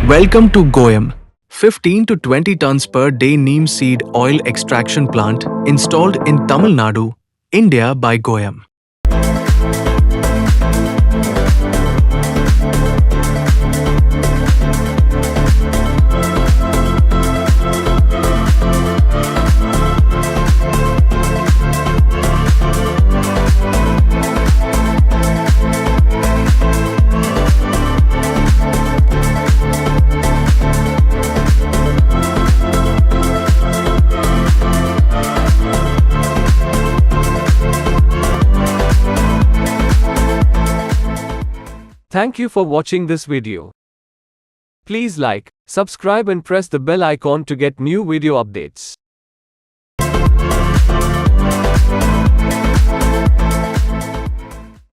Welcome to Goyum, 15 to 20 tons per day neem seed oil extraction plant installed in Tamil Nadu, India by Goyum. Thank you for watching this video. Please like, subscribe and press the bell icon to get new video updates.